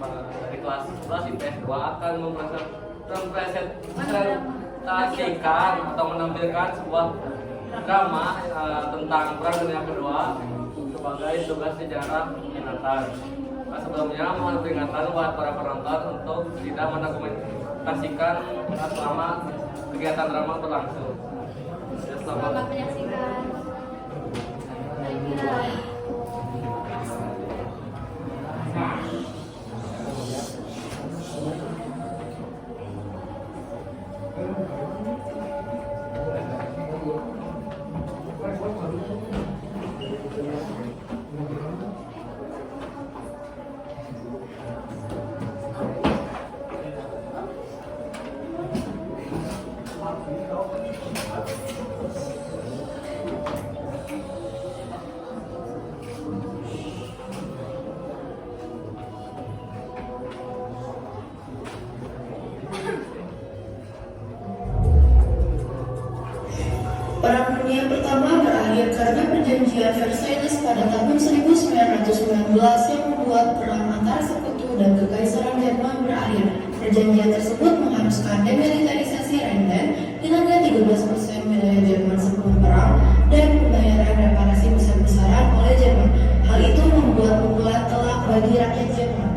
dari kelas 11 IPS 2 akan mempresentasikan atau menampilkan sebuah drama tentang Perang Dunia Kedua sebagai tugas sejarah peringatan. Nah, sebelumnya mohon peringatan buat para penonton untuk tidak mendokumentasikan selama kegiatan drama berlangsung. Selamat menyaksikan. Perang Dunia Pertama berakhir karena perjanjian Versailles pada tahun 1919 yang membuat perang antara Sekutu dan Kekaisaran Jerman berakhir. Perjanjian tersebut mengharuskan demilitarisasi Rheinland dengan 13% wilayah Jerman sebelum perang dan pembayaran reparasi besar-besaran oleh Jerman. Hal itu membuat pukulan telak bagi rakyat Jerman.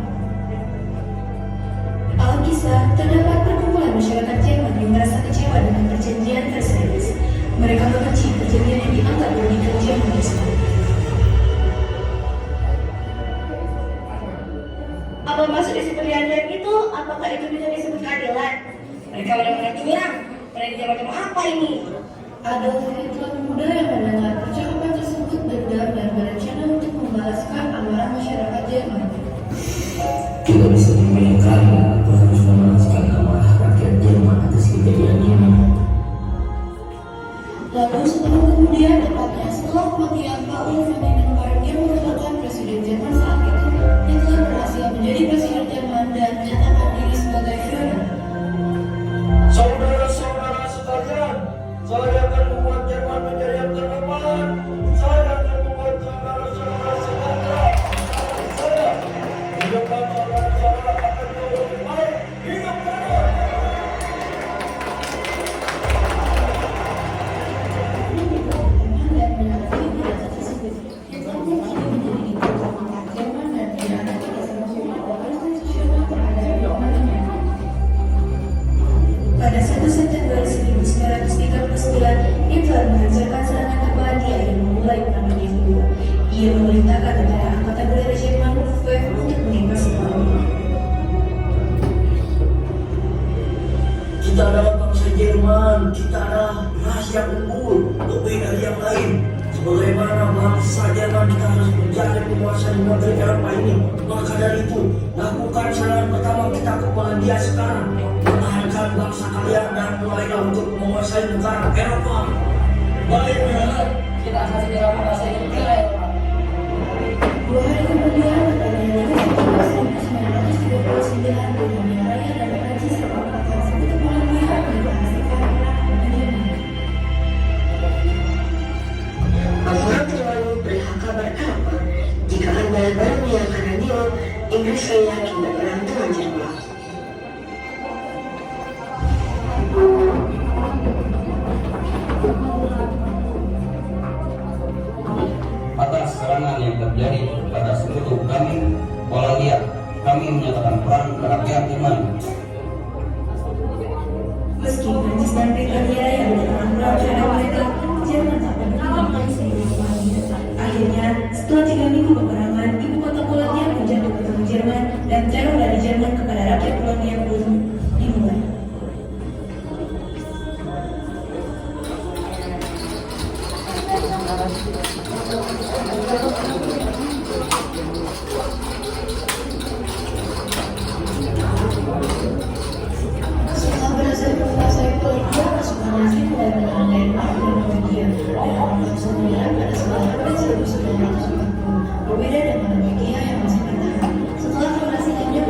Alkisah, terdapat perkumpulan masyarakat Jerman yang merasa kecewa dengan perjanjian Versailles. Mereka membenci perjanjian yang dianggap merugikan Jerman. Apa maksud isi perjanjian itu? Apakah itu bisa disebut keadilan? Mereka benar-benar curang. Perjanjian macam apa ini? Adolf Hitler muda yang mendengar percakapan tersebut dendam dan berencana untuk membalaskan amarah masyarakat Jerman. Tidak bisa dibayangkan aku harus membalaskan amarah rakyat Jerman atas kejadian ini. Lalu setahun kemudian, tepatnya setelah kematian Paul Ferdinand yang merupakan presiden Jerman saat itu, Hitler berhasil menjadi presiden Jerman dan menyatakan diri sebagai Führer. Saudara-saudara sekalian, saya akan membuat Jerman menjadi yang terdepan. Saya akan membuat saudara-saudara sejahtera. Saya di depan saudara-saudara akan jauh lebih baik. Hidup Jerman! Pada 1 September 1939, Hitler melancarkan serangan ke Polandia yang memulai Perang Dunia Kedua. Ia memerintahkan negara anggota udara Jerman Luftwaffe untuk menginvasi Polandia. Kita adalah bangsa Jerman, kita adalah ras yang unggul, lebih dari yang lain. Sebagaimana bangsa Jerman kita harus menjadi penguasa di negeri Eropa ini. Maka dari itu, lakukan serangan pertama kita ke Polandia sekarang. Pertahankan bangsa kalian dan mulailah untuk menguasai negara Eropa. Baik, Führer. Kita akan segera menguasai negara Eropa. 2 hari kemudian, pada Januari 1939, Germania Raya dan Prancis sepakat sekutu Polandia mendeklarasikan perang dengan Jerman. Orang terlalu berhak kabar apa jika Anda baru menyatakan radio Inggris saya yakin berperang dengan Jerman. Atas serangan yang terjadi pada sekutu kami, Polandia, kami menyatakan perang ke rakyat Jerman. Meski Prancis dan Britania yang menyatakan perang terhadap mereka, Jerman tak pernah mengakhiri Polandia. Akhirnya, setelah 3 minggu peperangan, ibu kota Polandia menjatuh ke tangan Jerman dan teror dari Jerman kepada rakyat Polandia pun dimulai. Setelah berhasil menguasai Polandia, pasukan Nazi mulai menyerang Denmark dan Norwegia dengan langsung menyerang pada 9 April 1940. Berbeda dengan Norwegia yang masih bertahan. Setelah formasi timnya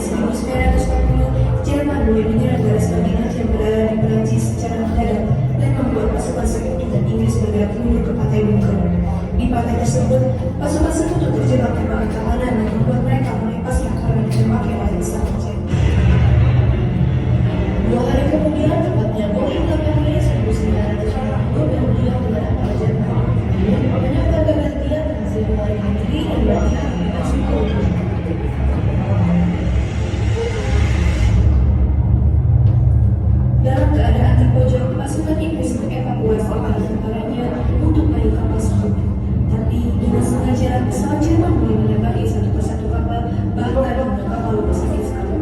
1940, Jerman mulai menyerang garis Madinah yang berada di Perancis secara mendadak dan membuat pasukan Sekutu dan Inggris bergerak menuju ke Pantai Bunker. Di pantai tersebut, pasukan Sekutu terjebak di bawah keamanan dan membuat mereka melepaskan karena ditembaki oleh Estafet Jet. 2 hari kemudian, tepatnya 28 Mei 1940, Belgia menyerang pada Jerman. Banyak warga Belgia berhasil melarikan diri dan berpihak dengan Sekutu. Dalam keadaan terpojok, pasukan Inggris mengevakuasi para tentaranya untuk naik kapal Sekutu. Tapi dengan sengaja, pesawat Jerman mulai menembaki satu persatu kapal, bahkan membuat kapal lupa sakit sekali.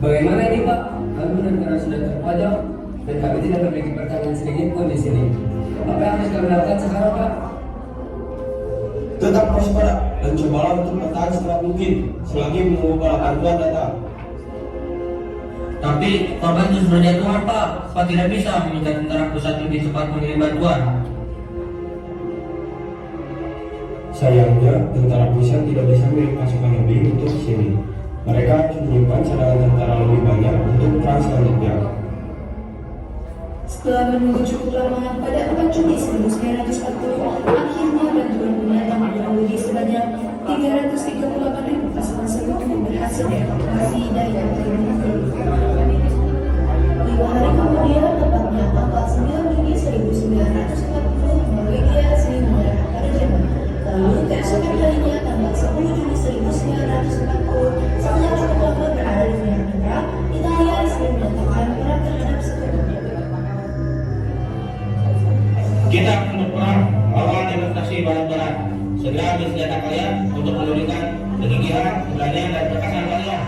Bagaimana ini Pak? Kami benar-benar sudah terpojok dan kami tidak memiliki pertanyaan sedikit pun di sini. Apa yang harus kami lakukan sekarang Pak? Tetap waspada dan cobalah untuk bertahan sekuat mungkin selagi menunggu bala bantuan datang. Tapi korban itu sudah jatuhan Pak. Pak tidak bisa meminta tentara pusat lebih cepat mengirim bantuan. Sayangnya, tentara pusat tidak bisa milik pasukan lebih untuk sini. Mereka harus menyimpan cadangan tentara lebih banyak untuk perang selanjutnya. Setelah menunggu cukup lama, pada 4 Juni 1940, akhirnya bantuan datang kurang lebih sebanyak 338.000 pasukan Sekutu berhasil dievakuasi dari Pantai Bunker. 5 hari kemudian, tepatnya tanggal 9 Juni 1940, Norwegia resmi menyerah pada Jerman. Lalu keesokan harinya, tanggal 10 Juni 1940, setelah cukup lama berada di Timur Tengah, Italia resmi menyatakan perang terhadap Sekutu. Kita akan berperang melawan demokrasi barat-barat. Segera ambil senjata kalian untuk menunjukkan kegigihan, keberanian, dan perkasaan kalian.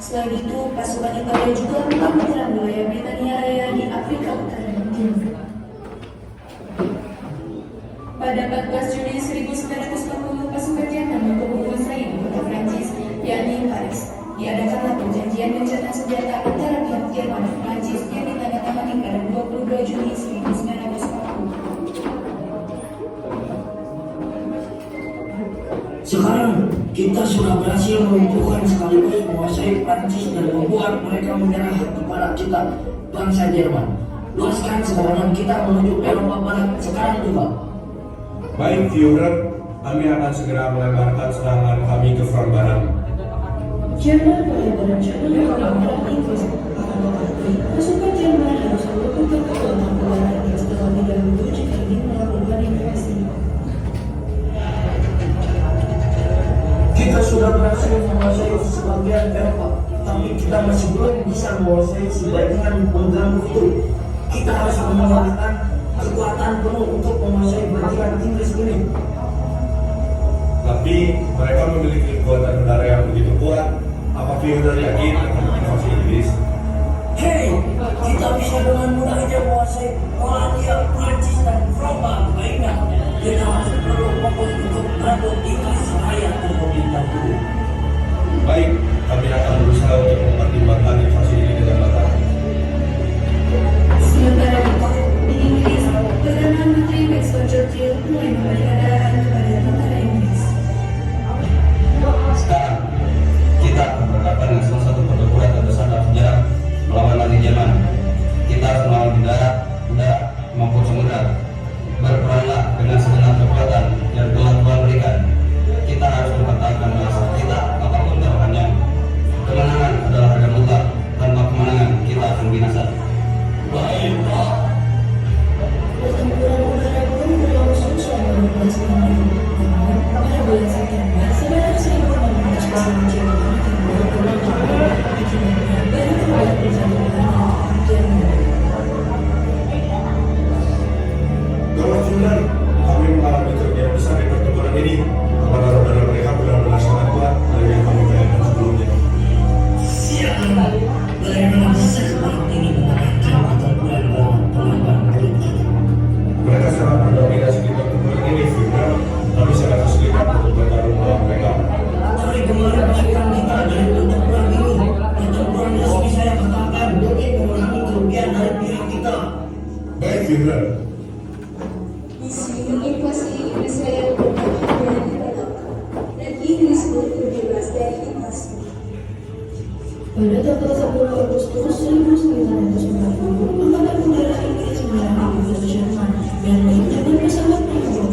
Selain itu, pasukan Italia juga telah menyerang wilayah Britania Raya di Afrika Utara dan Timur. Pada 14 Juni 1940, pasukan Jerman mampu menguasai ibu kota Prancis, yakni Paris. Diadakanlah perjanjian gencatan senjata antara pihak Jerman dan Prancis yang ditandatangani pada 22 Juni 1940. Sekarang kita sudah berhasil melumpuhkan sekaligus menguasai Prancis dan membuat mereka menyerah kepada kita, bangsa Jerman. Luaskan serangan kita menuju Eropa Barat sekarang juga. Baik, Führer, kami akan segera melebarkan serangan kami ke front barat. Jerman mulai berencana menyerang Inggris. Akan tetapi, pasukan Jerman harus melakukan kekuatan udara terlebih dahulu jika ingin melakukan invasi. Kita sudah berhasil menguasai sebagian Eropa, tapi kita masih belum bisa menguasai sebagian mengganggu itu. Kita harus mengerahkan kekuatan penuh untuk menguasai bagian Inggris ini. Tapi mereka memiliki kekuatan udara yang begitu kuat. Apa Führer yakin akan invasi Inggris? Hei, kita bisa dengan mudahnya menguasai Polandia, Prancis, dan Eropa lainnya. Kita masih perlu fokus untuk merebut Inggris raya untuk kita dulu. Baik, kami akan berusaha untuk mempertimbangkan invasi ini dengan matang. Sementara itu, di Inggris, Perdana Menteri Winston Churchill mulai memberikan arahan kepada tentara Inggris. Sekarang kita akan berhadapan dengan salah satu pertempuran terbesar dalam sejarah melawan Nazi Jerman. Kita harus melawan di darat, udara, maupun samudera. Berperanglah dengan segenap kekuatan yang telah Tuhan berikan. Kita harus mempertahankan bangsa kita apapun taruhannya. Kemenangan Führer. Misi menginvasi Israel bertahan dan Inggris bebas dari invasi. Pada tanggal 10 Agustus 1940, Angkatan Udara Inggris menyerang Inggris Jerman dan meluncurkan pesawat tempur.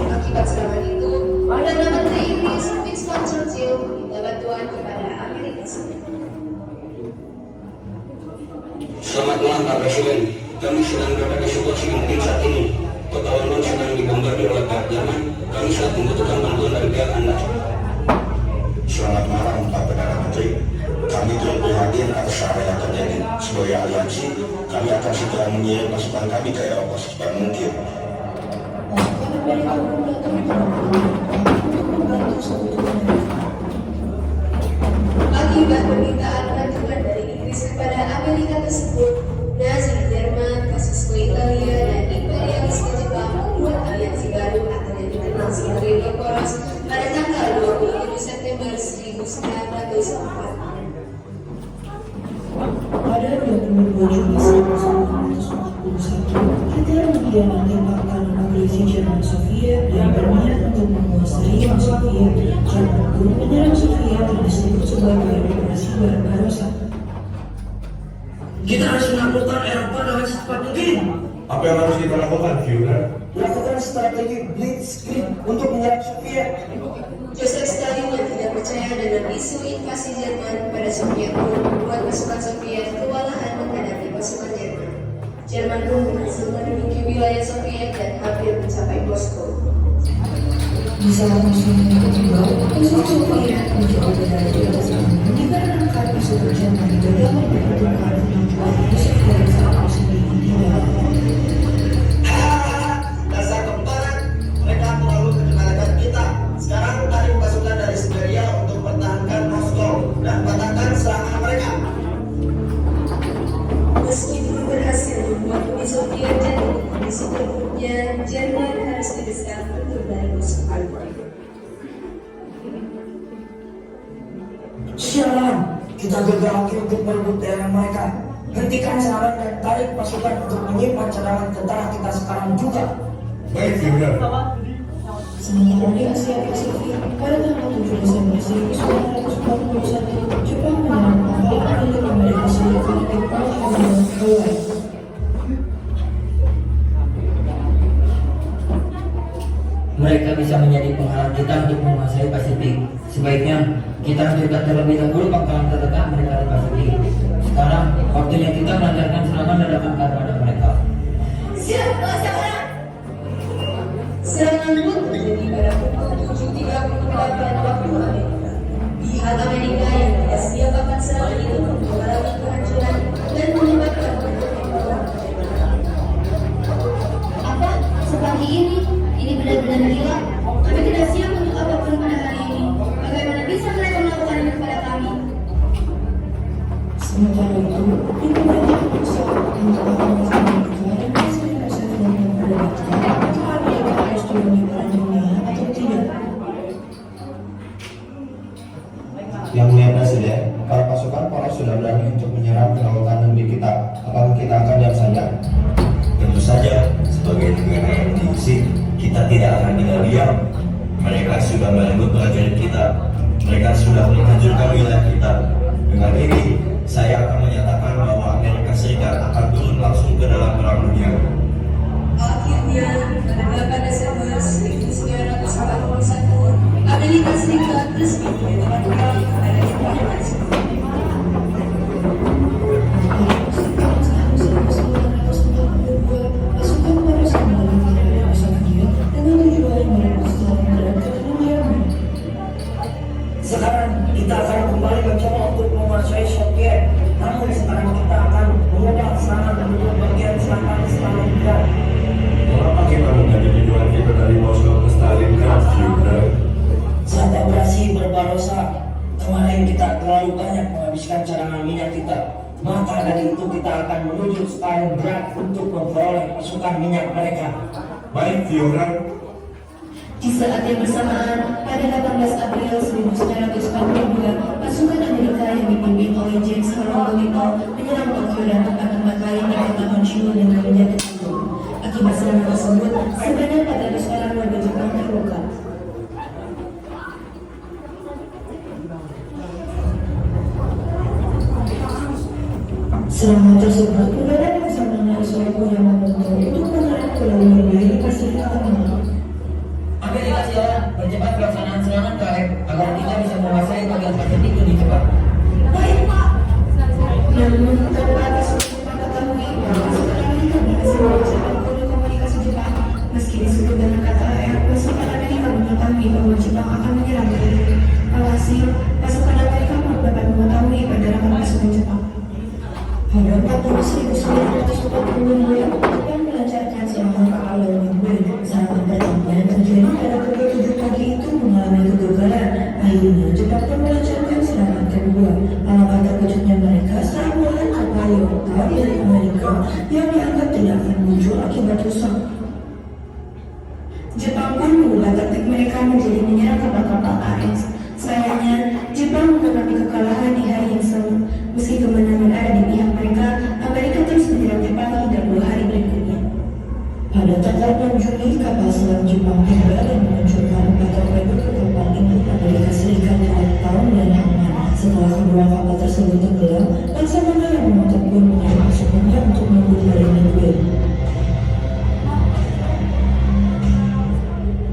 Akibat serangan itu, Perdana Menteri Inggris Winston Churchill meminta bantuan kepada Amerika Serikat. Selamat malam Pak Presiden. Kami sedang berada di situasi mungkin saat ini. Kota London sedang dibombardir oleh pihak Jerman. Kami sangat membutuhkan bantuan dari pihak Anda. Selamat malam Pak Perdana Menteri. Kami turut prihatin atas apa yang terjadi. Sebagai aliansi, kami akan segera mengirim pasukan kami ke Eropa secepat mungkin. Pasukan Amerika pun datang untuk membantu sekutu mereka. Akibat permintaan bantuan dari Inggris kepada Amerika tersebut, Nazi Jerman, fasisme Italia, dan imperialisme Jepang membuat aliansi baru atau yang dikenal sebagai Bosporus pada tanggal 27 September 1940. Pada 22 Juli 1941, Hitler kemudian menembakkan agresi Jerman Soviet dan berniat untuk menguasai yang Soviet. Jerman pun menyerang Soviet yang disebut sebagai Operasi Barbarossa. Kita harus menaklukkan Eropa dengan secepat mungkin. Apa yang harus kita lakukan, Führer? Lakukan strategi Blitzkrieg untuk menyerang Soviet. Joseph Stalin yang tidak percaya dengan isu invasi Jerman pada Soviet pun membuat pasukan Soviet kewalahan menghadapi pasukan Jerman. Jerman pun berhasil menduduki wilayah Soviet dan hampir mencapai Moskow. Di saat musuhnya ketiga, pasukan Soviet mencoba berlari ke belakang dikarenakan pasukan Jerman gagal memperhitungkan tujuan musuh dari saat musuh ini tiba. Dasar kemparan, mereka terlalu kedengaran kita. Sekarang tarik pasukan dari Siberia untuk mempertahankan Moskow dan patahkan serangan mereka. Meskipun berhasil membuat Uni Soviet jatuh ke kondisi terburuknya, Jerman harus didesak untuk dari Moskow. Sialan, kita gagal untuk merebut daerah mereka. Hentikan serangan dan tarik pasukan untuk menyimpan cadangan tentara kita sekarang juga. Baik, Führer. Sementara di Asia Pasifik, pada tanggal 7 Desember 1941, Jepang menyerang kapal milik Amerika Serikat di Pearl Harbor, Hawaii. Mereka bisa menjadi penghalang kita untuk menguasai Pasifik. Sebaiknya kita menjaga terlebih dahulu pangkalan terdekat mereka di Pasifik. Sekarang waktunya kita melancarkan serangan dadakan kepada mereka. Siap, laksanakan! Serangan pun terjadi pada pukul 7.38 waktu Amerika. Pihak Amerika yang tidak siap akan serangan itu mengalami kehancuran dan menyebabkan Apa? Seperti ini? Ini benar-benar gila. Kami tidak siap untuk apapun pada hari ini. Bagaimana bisa mereka melakukan ini kepada kami? Sementara itu, di beberapa pesawat untuk Afghanistan dan Presiden Roosevelt memperdebatkan apakah Amerika harus turun di perang dunia atau tidak. Yang Mulia Presiden, para pasukan poros sudah berani untuk menyerang ke lautan negeri kita. Apakah kita akan diam saja? Tentu saja, sebagai negara yang diusik, kita tidak akan tinggal diam. Mereka sudah merebut prajurit kita. Mereka sudah menghancurkan wilayah kita. Dengan ini, saya akan menyatakan bahwa Amerika Serikat akan turun langsung ke dalam perang dunia. Akhirnya, pada 8 Desember 1941, Amerika Serikat resmi menyerang perang kepada Jepang. Pasukan poros kembali ke daerah Soviet dengan tujuan merebut seluruh negara keturunan Jerman. Sekarang kita akan kembali mencoba untuk menguasai Soviet. Namun sekarang kita akan mengubah serangan menuju bagian selatan Stalingrad. Mengapa kita menjadi tujuan kita dari Moskow ke Stalingrad, Führer? Saat operasi Barbarossa kemarin kita terlalu banyak menghabiskan cadangan maka dari itu kita akan menuju Stalingrad untuk memperoleh pasukan minyak mereka. Baik, Fiora. Di saat yang bersamaan, pada 18 April 1942, pasukan Amerika yang dipimpin oleh James Harrogomito menyerang Tokyo dan tempat-tempat lain di kota Honshu dengan menjadi tutup. Akibat serangan tersebut, sebanyak 400 orang warga Jepang terluka. Serangan tersebut mendadak bersamaan Solo yang membentuk untuk menyerang Pulau Niue di Pasifik Tengah. Amerika silakan percepat pelaksanaan serangan KF agar kita bisa menguasai bagian Pasifik lebih cepat. Baik, Pak. Namun, tanpa atas Jepang ketahui bahwa pasukan Amerika berhasil menguasai kode komunikasi Jepang. Meski disebut dengan kata AR, pasukan Amerika mengetahui bahwa Jepang akan menyerang mereka. Alhasil, pasukan Amerika pun dapat mengetahui pergerakan pasukan Jepang. Pada 1942, Jepang melancarkan serangan ke Pulau Niue. Serangan pertama yang terjadi pada pukul 7 pagi itu mengalami kegagalan. Akhirnya, Jepang pun melancarkan serangan kedua. Alangkah terkejutnya mereka saat melihat kapal Yota dari Amerika yang dianggap tidak akan muncul akibat rusak. Jepang pun mengubah taktik mereka menjadi menyerang kapal-kapal AS. Sayangnya, Jepang mengalami kekalahan di hari yang sama. Meski kemenangan ada di pihak mereka, Amerika terus menyerang Jepang hingga 2 hari berikutnya. Pada tanggal 6 Juli, kapal selam Jepang tiba dan meluncurkan 4 torpedo ke kapal induk Amerika Serikat di Altaun dan Hainan. Setelah kedua kapal tersebut tenggelam, Laksamana yang menuntut pun menyerang pasukannya untuk membunuh dari Niue.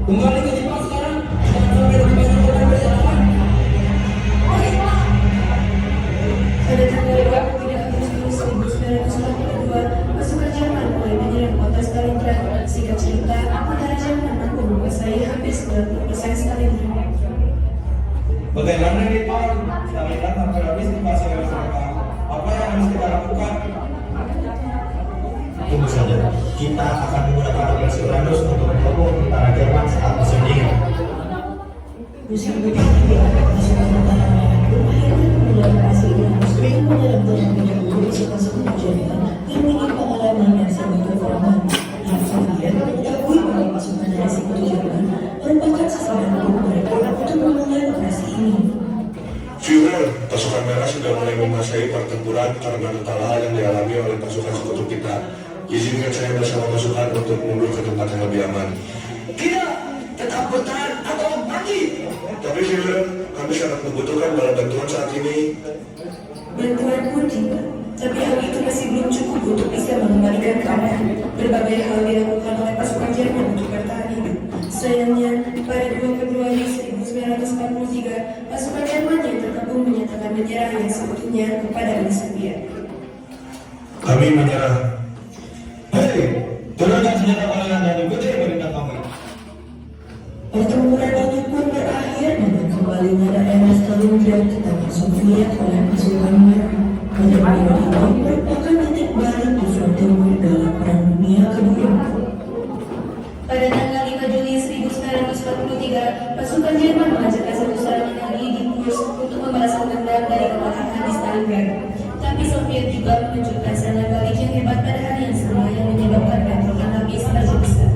Kembali ke Jepang sekarang, jangan sampai terjadi perjalanan. Pada tanggal 23 Agustus 1942, pasukan Jerman mulai menyerang kota Stalingrad. Singkat cerita, tentara Jerman mampu menguasai hampir 90% Stalingrad. Bagaimana nih Pak? Stalingrad hampir habis dikuasai oleh mereka. Apa yang harus kita lakukan? Tunggu saja, kita akan menggunakan operasi Uranus untuk membobol tentara Jerman saat musim dingin. Musim dingin pasukan tentara pun akhirnya memulai operasi Uranus dengan menyerang terlebih dahulu pasukan sekutu Jerman yang memiliki pengalaman yang sangat kekurangan. Yang Soviet mengetahui bahwa pasukan dari sekutu Jerman merupakan sasaran umum mereka untuk memulai operasi ini. Führer, pasukan merah sudah mulai menguasai pertempuran karena kekalahan yang dialami oleh pasukan sekutu kita. Izinkan saya bersama pasukan untuk mundur ke tempat yang lebih aman. Tidak, tetap bertahan atau mati. Tapi Führer, kami sangat membutuhkan bala bantuan saat ini. Bantuan pun tiba, tapi hal itu masih belum cukup untuk bisa mengembalikan keadaan. Berbagai hal dilakukan oleh pasukan Jerman untuk bertahan hidup. Sayangnya, pada 2 Februari 1943, pasukan Jerman yang tergabung menyatakan menyerah yang seutuhnya kepada Uni Soviet. Kami menyerah. Hei, turunkan senjata kalian dan ikuti perintah kami. Pertempuran ini pun berakhir dengan kembalinya daerah Stalingrad ke tangan Soviet oleh pasukan merah. Pertempuran ini merupakan titik balik di front timur dalam Perang Dunia Kedua. Pada tanggal 5 Juli 1943, pasukan Jerman melancarkan satu serangan lagi di Kursk untuk membalaskan dendam dari kekalahan di Stalingrad. Tapi Soviet juga menunjukkan serangan balik yang hebat pada hari yang sama yang menyebabkan bentrokan habis terbesar.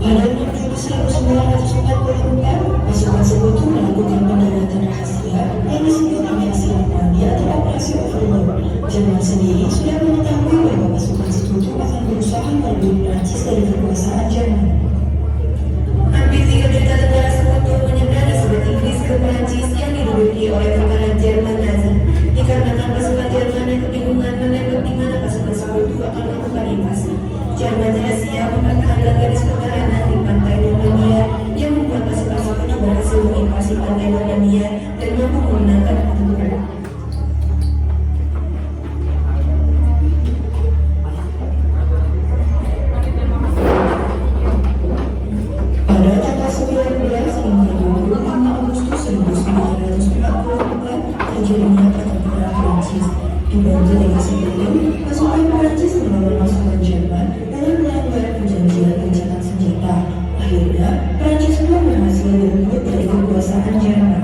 Pada 6 Juli 1944, pasukan sekutu melakukan pendaratan rahasia yang disebut operasi Normandia atau operasi Overlord. Jerman sendiri sudah mengetahui bahwa pasukan sekutu akan berusaha merebut Prancis dari kekuasaan Jerman. Hampir 3 juta tentara sekutu menyeberang dari sebelah Inggris ke Prancis yang diduduki oleh tentara Jerman Nazi. Dikarenakan pasukan Jerman yang kebingungan menembak di mana pasukan sekutu akan melakukan invasi. Jerman tidak siap mempertahankan garis pertahanan di pantai Normandia yang membuat pasukan sekutu berhasil menginvasi pantai Normandia dan mampu memenangkan pertempuran. Pada tanggal 19 hingga 25 Agustus 1944 terjadinya pertempuran Prancis. Dibantu dengan sebelum, pasukan Prancis melawan pasukan Jerman dalam melanggar perjanjian gencatan senjata. Akhirnya, Prancis pun berhasil direbut dari kekuasaan Jerman.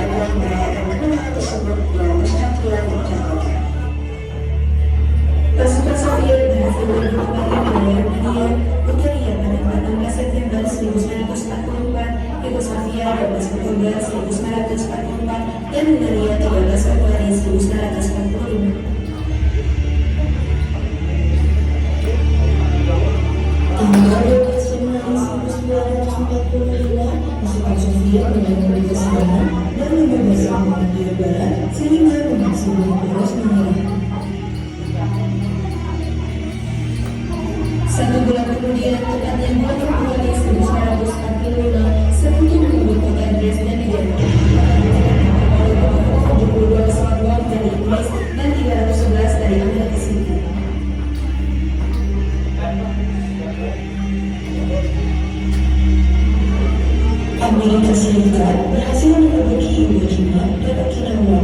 Panduan merayakan kemenangan tersebut yang mustahil dicapai. Pasukan Soviet berhasil merebut kembali wilayah Armenia, Bulgaria pada 14 September 1944, Yugoslavia 12 Oktober 1944, dan Bulgaria 13 Februari 1945. Tanggal 12 Januari 1945, pasukan Soviet menyerang Yugoslavia dan membebaskan Polandia Barat sehingga memaksa Poros menyerah. 1 bulan kemudian, tepatnya 2 Februari 1945, Sekutu merebut kota Dresden di Jerman. 72 pesawat bom dari Inggris dan 311 dari Amerika Serikat. Amerika Serikat berhasil menduduki Hiroshima dan Okinawa.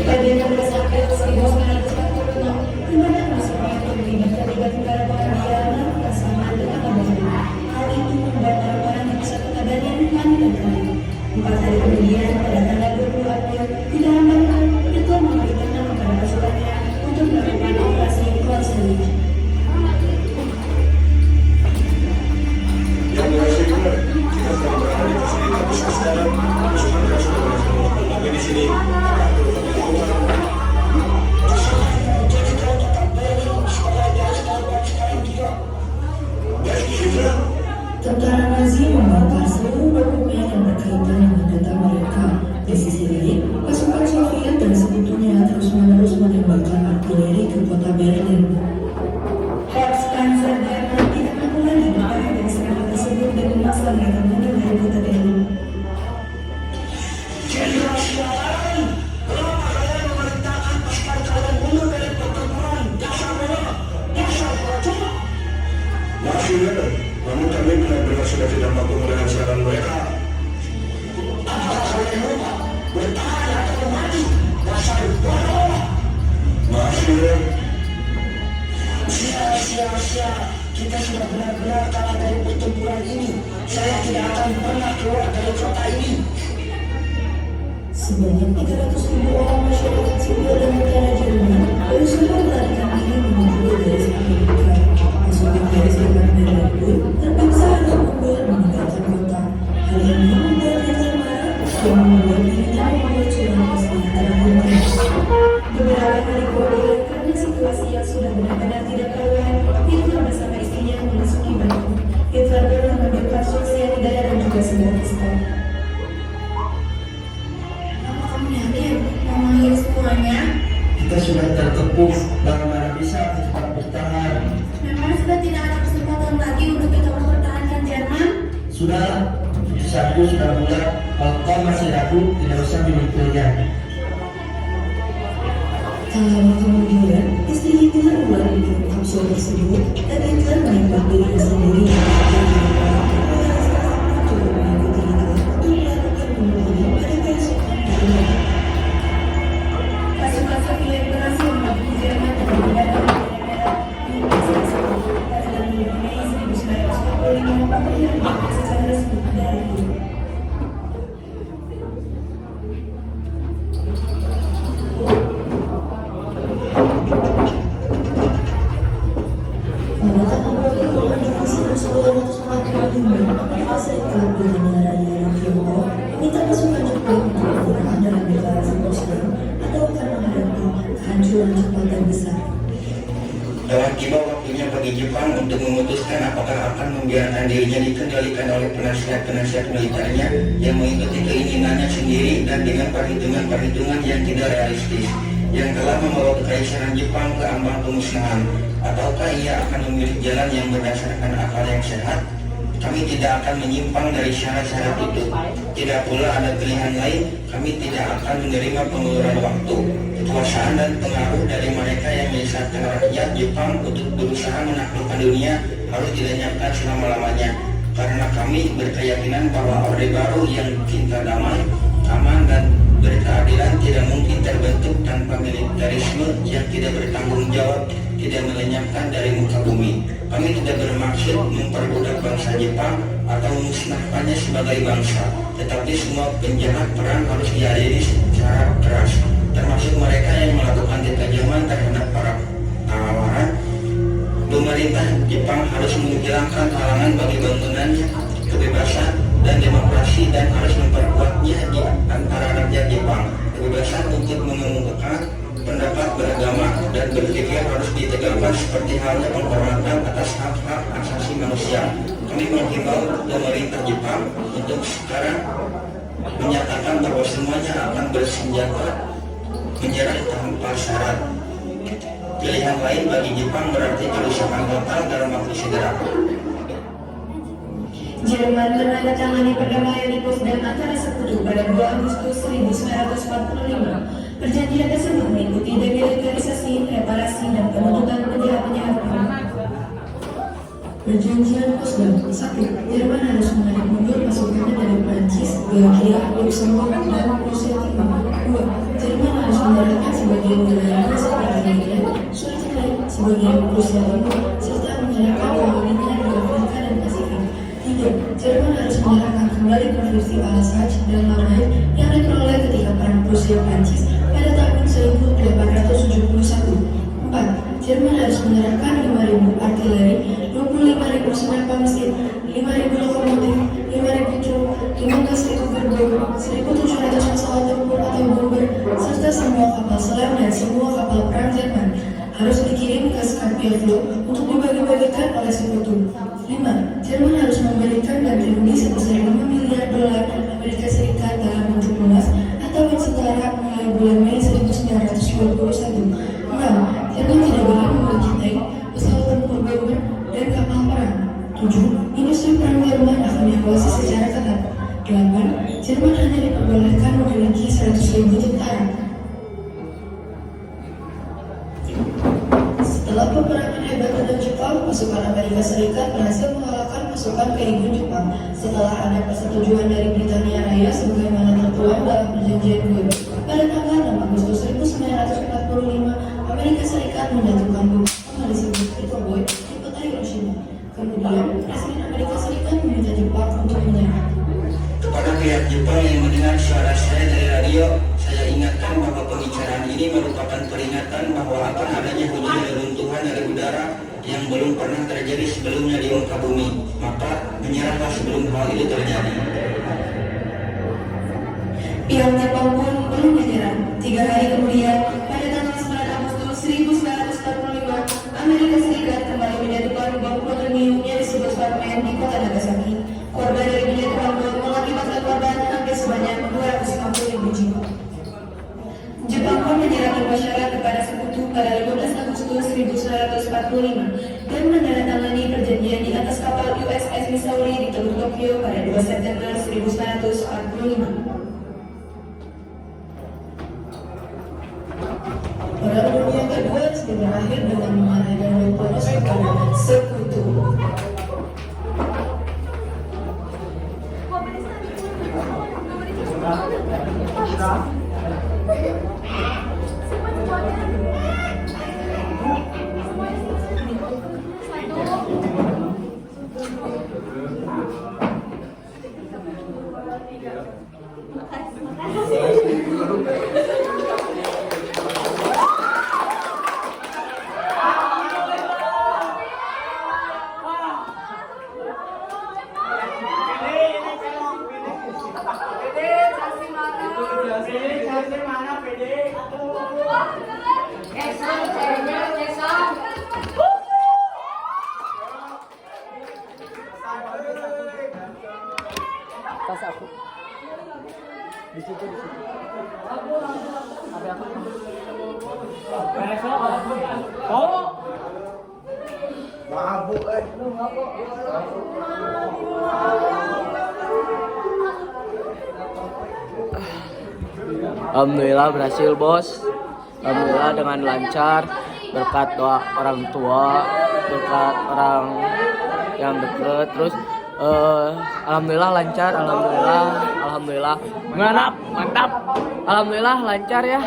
Pada 16 April 1946, Timbalan Soviet terlibat terlibat negara Polandia melakukan serangan dengan membantu. Hal itu membuat orang-orang di pusat kota Berlin panik dan panik. 4 hari kemudian, pada tanggal 20 April, tidak lama Hitler memberikan nama pada pasukannya untuk melakukan operasi Clausewitz. Yang berhasil kita sedang berada di fasilitas kesehatan, pasukan kita sudah berhasil melakukan di sini. Tentara Nazi membakar seluruh dokumen yang berkaitan dengan data mereka. Di sisi lain, pasukan Soviet dan sekutunya terus-menerus menembakkan artileri ke kota Berlin. Volkspanzer Jerman tidak mampu lagi bertahan dari serangan tersebut dan memaksa mereka mundur dari kota Berlin. Jenderal Sialan, kenapa kalian memerintahkan pasukan kalian mundur dari pertempuran? Dasar bodoh, dasar pelajar. Maaf Yuda, namun kami benar-benar sudah tidak mampu menahan serangan mereka. Apakah kalian lupa? Bertahan atau mati, dasar bodoh. Maaf Yuda, Sia-sia, kita sudah benar-benar kalah dari pertempuran ini. Saya tidak akan pernah keluar dari kota ini. Sebanyak 300.000 orang masyarakat sipil dan tentara Jerman berusaha melarikan diri menuju garis Amerika. Pasukan garis Amerika pun terpaksa harus mundur meninggalkan kota. Hal ini membuat Hitler marah dan membuat dirinya membuat surat pesan terakhir. Beberapa hari kemudian, karena situasi yang sudah benar-benar tidak karuan, Hitler bersama istrinya memasuki Bandung. Hitler pun mengambil kapsul cyanida dan juga sebuah pistol. Memahami semuanya. Kita sudah terkepung, bagaimana bisa kita bertahan? Memang sudah tidak ada kesempatan lagi untuk kita mempertahankan Jerman. Sudah, keputusanku sudah bulat. Kalau kau masih ragu, tidak usah memikirnya. Tak lama kemudian, istri Hitler mulai di kapsul tersebut dan Hitler menembak dirinya sendiri. Cukup mengikuti Hitler untuk melakukan bunuh diri pada keesokan harinya. Pasukan Soviet berhasil menaklukkan Jerman dan meninggalkan negara hingga selesai. Pada tanggal 2 Mei 1945, akhirnya secara resmi berakhir. Pada tanggal 20 Juni 1945, Amerika Serikat dan negara-negara Tiongkok meminta pasukan Jepang untuk berperang dalam deklarasi Potsdam atau akan menghadapi kehancuran cepat dan besar. Telah tiba waktunya bagi Jepang untuk memutuskan apakah akan membiarkan dirinya dikendalikan oleh penasihat-penasihat militernya yang mengikuti keinginannya sendiri dan dengan perhitungan-perhitungan yang tidak realistis, yang telah membawa kekaisaran Jepang ke ambang pemusnahan, ataukah ia akan memilih jalan yang berdasarkan akal yang sehat. Kami tidak akan menyimpang dari syarat-syarat itu. Tidak pula ada pilihan lain. Kami tidak akan menerima penguluran waktu, kekuasaan dan pengaruh dari mereka yang menyesatkan rakyat Jepang untuk berusaha menaklukkan dunia harus dilenyapkan selama-lamanya. Karena kami berkeyakinan bahwa Orde Baru yang cinta damai, aman dan berkeadilan tidak mungkin terbentuk tanpa militerisme yang tidak bertanggung jawab, tidak melenyapkan dari muka bumi. Kami tidak bermaksud memperbudak bangsa Jepang atau memusnahkannya sebagai bangsa, tetapi semua penjahat perang harus diadili secara keras, termasuk mereka yang melakukan kekajaman terhadap para tawaran. Pemerintah Jepang harus menghilangkan halangan bagi bangunannya kebebasan dan demokrasi dan harus memperkuatnya di antara rakyat Jepang. Kebebasan untuk mengemukakan pendapat beragama dan berpikir harus ditegakkan seperti halnya penghormatan atas hak-hak asasi manusia. Kami menghimbau pemerintah Jepang untuk sekarang menyatakan bahwa semuanya akan bersenjata menyerah tanpa syarat. Pilihan lain bagi Jepang berarti kerusakan total dalam waktu segera. Jerman menandatangani perdamaian di Potsdam antara Sekutu pada 2 Agustus 1945. Perjanjian tersebut mengikuti demilitarisasi, reparasi, dan penuntutan penjahat-penjahat perang. Perjanjian Potsdam 1. Jerman harus menarik mundur pasukannya dari Prancis, Belgia, Luxembourg, dan Prusia Timur. 2. Jerman harus menyerahkan sebagian wilayahnya seperti Belgia, Switzerland, sebagian Prusia Timur, serta menyerahkan koloninya di Afrika dan Pasifik. 3. Jerman harus menyerahkan kembali provinsi Alsace dan Lorraine yang diperoleh ketika perang Prusia-Prancis pada tahun 1871. 4. Jerman harus menyerahkan 5.000 artileri, 25.000 senjata mesin, 5.000 lokomotif, 5.000 truk, 15.000 gerbong, 1.700 pesawat tempur atau bomber, serta semua kapal selam dan semua kapal perang Jerman harus dikirim ke Scarpia Flow untuk dibagi-bagikan oleh Sekutu. 5. Jerman harus memberikan ganti rugi sebesar $5 miliar Amerika Serikat dalam bentuk lunas atau yang setara mulai bulan Mei 1921. 6. Jerman tidak boleh memiliki tank, pesawat tempur bomber, dan kapal perang. 7. Industri perang Jerman akan diawasi secara ketat. 8. Jerman hanya diperbolehkan memiliki 100.000 tentara. Setelah peperangan hebat dengan Jepang, pasukan Amerika Serikat berhasil mengalahkan pasukan Keigun Jepang. Setelah ada persetujuan dari Britania Raya sebagaimana tertuang dalam perjanjian Guernsey, pada tanggal 6 Agustus 1945, Amerika Serikat menjatuhkan bom yang disebut Little Boy di kota Hiroshima. Kemudian, Presiden Amerika Serikat meminta Jepang untuk menyerah. Kepada pihak Jepang yang mendengar suara saya dari radio, saya ingatkan bahwa pembicaraan ini merupakan peringatan bahwa akan adanya hujan reruntuhan dari udara yang belum pernah terjadi sebelumnya di muka bumi. Maka menyerahlah sebelum hal itu terjadi. Pihak Jepang pun belum menyerah. 3 hari kemudian, pada tanggal 9 Agustus 1945, Amerika Serikat kembali menjatuhkan bom plutonium yang disebut Sparkman di kota Nagasaki. Korban dari penjatuhan bom mengakibatkan korban hampir sebanyak 250.000 jiwa. Jepang pun menyerahkan syarat kepada Sekutu pada 15 Agustus 1945 dan menandatangani perjanjian di atas kapal USS Missouri di Teluk Tokyo pada 2 September 1945. Perang Dunia Kedua berakhir dengan mengalahkan poros kepada Sekutu. Alhamdulillah berhasil bos. Alhamdulillah dengan lancar berkat doa orang tua, berkat orang yang dekat. Terus alhamdulillah lancar, alhamdulillah alhamdulillah. Mantap. Alhamdulillah lancar ya.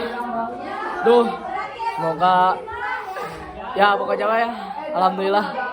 Duh, semoga ya pokoknya ya. Alhamdulillah.